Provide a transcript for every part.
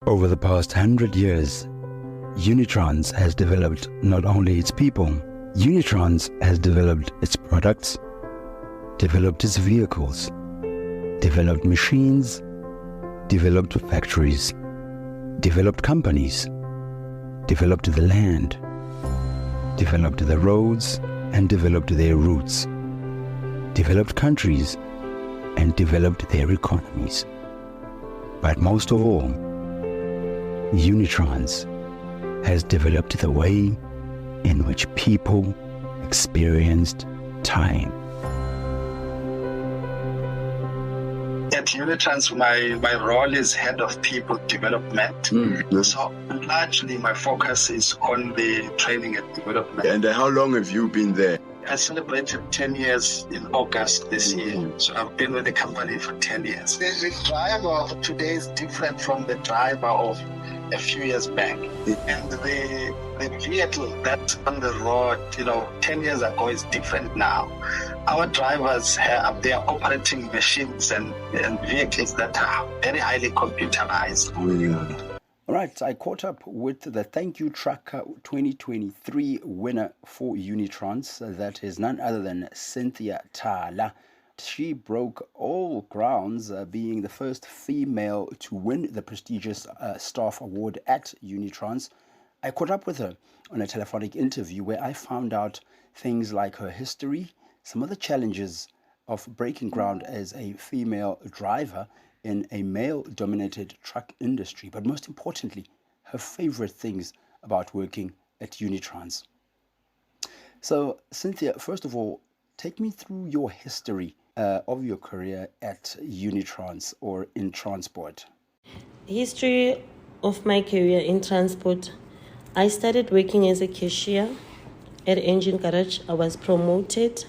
Over the past 100 years, Unitrans has developed not only its people, Unitrans has developed its products, developed its vehicles, developed machines, developed factories, developed companies, developed the land, developed the roads and developed their routes, developed countries and developed their economies. But most of all, Unitrans has developed the way in which people experienced time. At Unitrans, my role is head of people development. So largely my focus is on the training and development. And how long have you been there? I celebrated 10 years in August this year. So I've been with the company for 10 years. The driver of today is different from the driver of a few years back. And the vehicle that's on the road, 10 years ago is different now. Our drivers they are operating machines and vehicles that are very highly computerized. All right, I caught up with the Thank You Trucker 2023 winner for Unitrans. That is none other than Cynthia Thala. She broke all grounds, being the first female to win the prestigious staff award at Unitrans. I caught up with her on a telephonic interview where I found out things like her history, some of the challenges of breaking ground as a female driver in a male-dominated truck industry, but most importantly, her favorite things about working at Unitrans. So, Cynthia, first of all, take me through your history of your career at Unitrans or in transport. History of my career in transport. I started working as a cashier at Engine Garage. I was promoted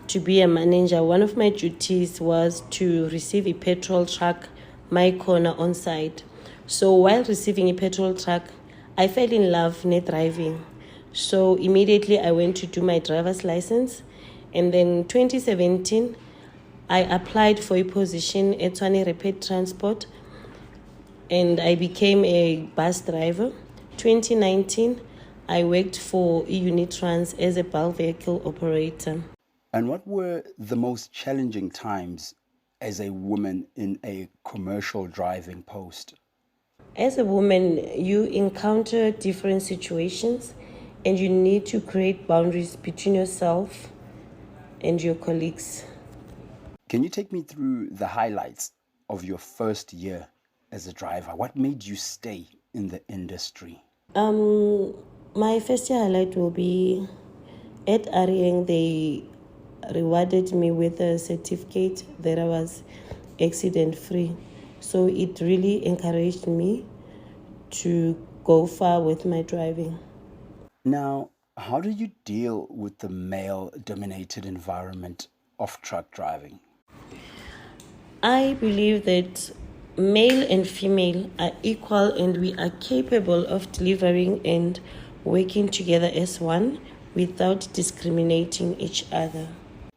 to be a manager. One of my duties was to receive a petrol truck, my corner on site. So while receiving a petrol truck, I fell in love with driving. So immediately I went to do my driver's license. And then 2017, I applied for a position at Tshwane Rapid Transport and I became a bus driver. 2019, I worked for Unitrans as a bulk vehicle operator. And what were the most challenging times as a woman in a commercial driving post? As a woman, you encounter different situations and you need to create boundaries between yourself and your colleagues. Can you take me through the highlights of your first year as a driver? What made you stay in the industry? My first year highlight will be at Arieng. They rewarded me with a certificate that I was accident free. So it really encouraged me to go far with my driving. Now, how do you deal with the male-dominated environment of truck driving? I believe that male and female are equal and we are capable of delivering and working together as one without discriminating each other.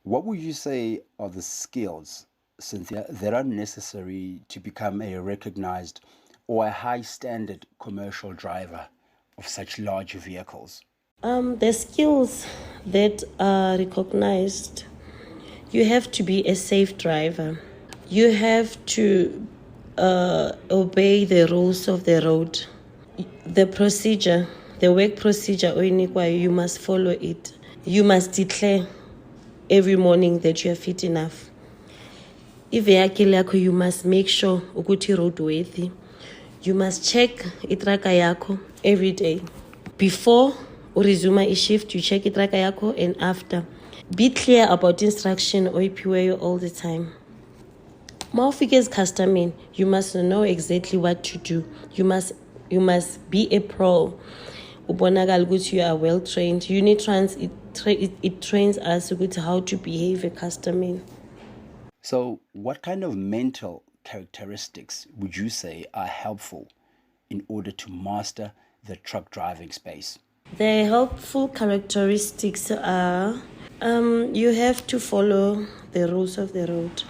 What would you say are the skills, Cynthia, that are necessary to become a recognized or a high-standard commercial driver of such large vehicles? The skills that are recognized, you have to be a safe driver. You have to obey the rules of the road. The procedure, the work procedure, you must follow it. You must declare every morning that you are fit enough. If you must make sure ukuthi roadworthy. You must check itraka yako every day. Before you resume a shift, you check itraka yako, and after. Be clear about instruction or all the time. More figures customing, you must know exactly what to do. You must be a pro. You are well trained. Unitrans it trains us how to behave a customer. So, what kind of mental characteristics would you say are helpful in order to master the truck driving space? The helpful characteristics are you have to follow the rules of the road.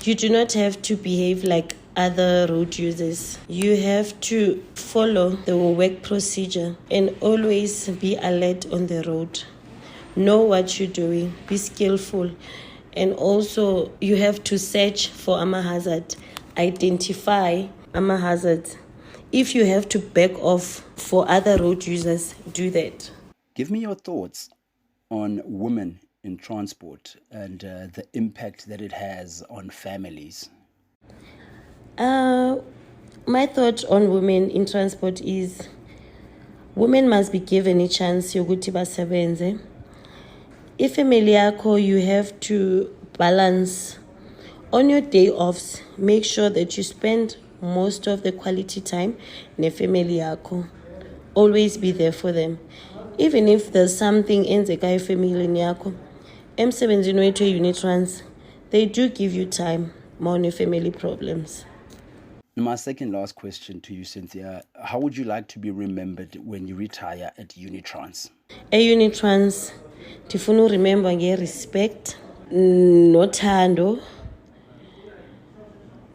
You do not have to behave like other road users. You have to follow the work procedure and always be alert on the road. Know what you're doing, be skillful, and also you have to search for hazard, identify hazards. If you have to back off for other road users, do that. Give me your thoughts on women in transport and the impact that it has on families. My thought on women in transport is women must be given a chance yokuthi basebenze. Ifamily yakho, you have to balance. On your day offs, make sure that you spend most of the quality time nefamily yakho. Always be there for them. Even if there's something enzeka efamilini yakho, emsebenzini wethu Unitrans, they do give you time more on your family problems. My second last question to you, Cynthia, how would you like to be remembered when you retire at Unitrans? At Unitrans, ndifuna remember nge-respect, nothando,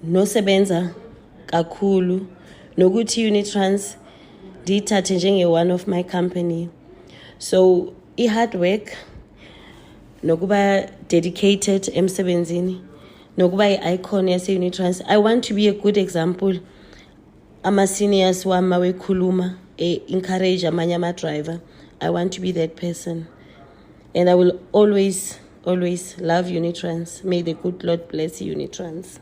nosebenza kakhulu, nokuthi Unitrans ndiyithathe njenge one of my company. So hard work, nokuba dedicated emsebenzini, nokuba i-icon yase Unitrans. I want to be a good example. Ama-seniors wama wekhuluma encourage amanye driver. I want to be that person. And I will always love Unitrans. May the good Lord bless Unitrans.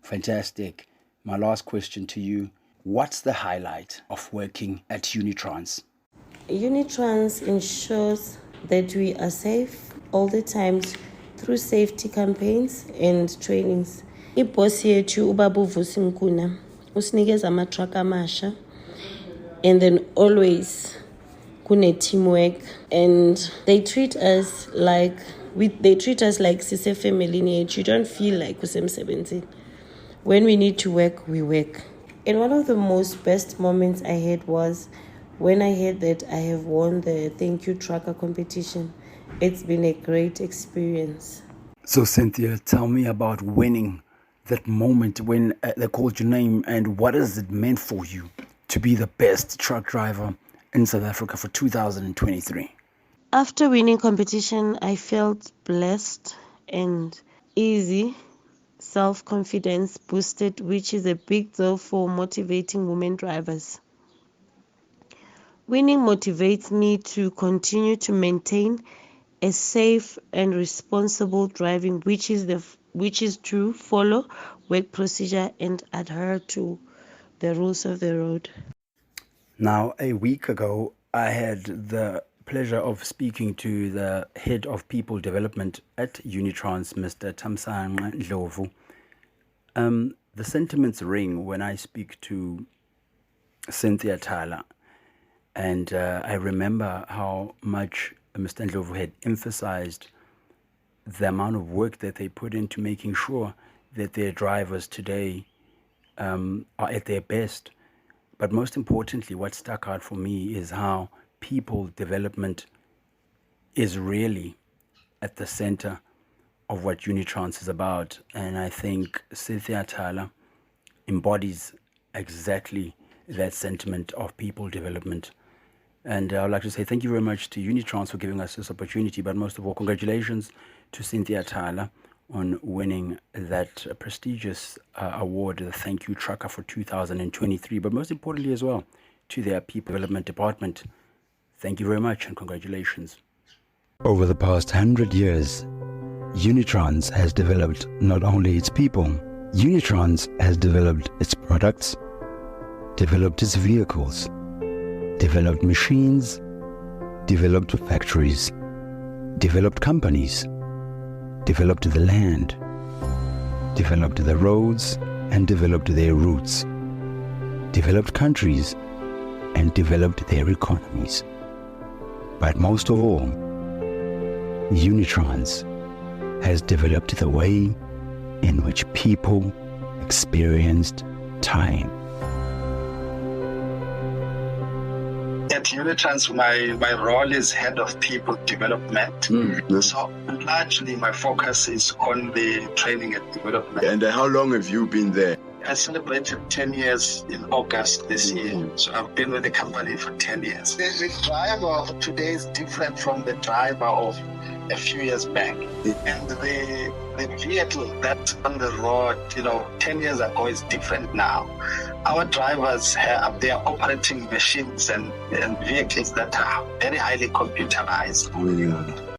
Fantastic. My last question to you. What's the highlight of working at Unitrans? Unitrans ensures that we are safe all the times through safety campaigns and trainings. Iboss yethu ubaba uvusi Nkuna usinikeza ama-truck amasha, and then always kune teamwork, and they treat us like sise family yethu. You don't feel like usemsebenzini. When we need to work, we work. And one of the most best moments I had was when I heard that I have won the Thank You Trucker competition. It's been a great experience. So, Cynthia, tell me about winning, that moment when they called your name, and what has it meant for you to be the best truck driver in South Africa for 2023? After winning competition, I felt blessed and easy. Self-confidence boosted, which is a big deal for motivating women drivers. Winning motivates me to continue to maintain a safe and responsible driving, which is to follow work procedure and adhere to the rules of the road. Now, a week ago, I had the pleasure of speaking to the head of people development at Unitrans, Mr. Thamsanqa Ndlovu. The sentiments ring when I speak to Cynthia Thala, and I remember how much Mr. Ndlovu had emphasized the amount of work that they put into making sure that their drivers today are at their best. But most importantly, what stuck out for me is how people development is really at the center of what Unitrans is about. And I think Cynthia Thala embodies exactly that sentiment of people development. And I'd like to say thank you very much to Unitrans for giving us this opportunity, but most of all, congratulations to Cynthia Thala on winning that prestigious award, the Thank You Trucker for 2023, but most importantly as well, to their People Development Department. Thank you very much and congratulations. Over the past 100 years, Unitrans has developed not only its people, Unitrans has developed its products, developed its vehicles, developed machines, developed factories, developed companies, developed the land, developed the roads and developed their routes, developed countries and developed their economies. But most of all, Unitrans has developed the way in which people experienced time. At Unitrans, my role is head of people development. Yes. So largely my focus is on the training and development. And how long have you been there? I celebrated 10 years in August this year. So I've been with the company for 10 years. The driver of today is different from the driver of a few years back. And the vehicle that's on the road, 10 years ago is different now. Our drivers they are operating machines and vehicles that are very highly computerized.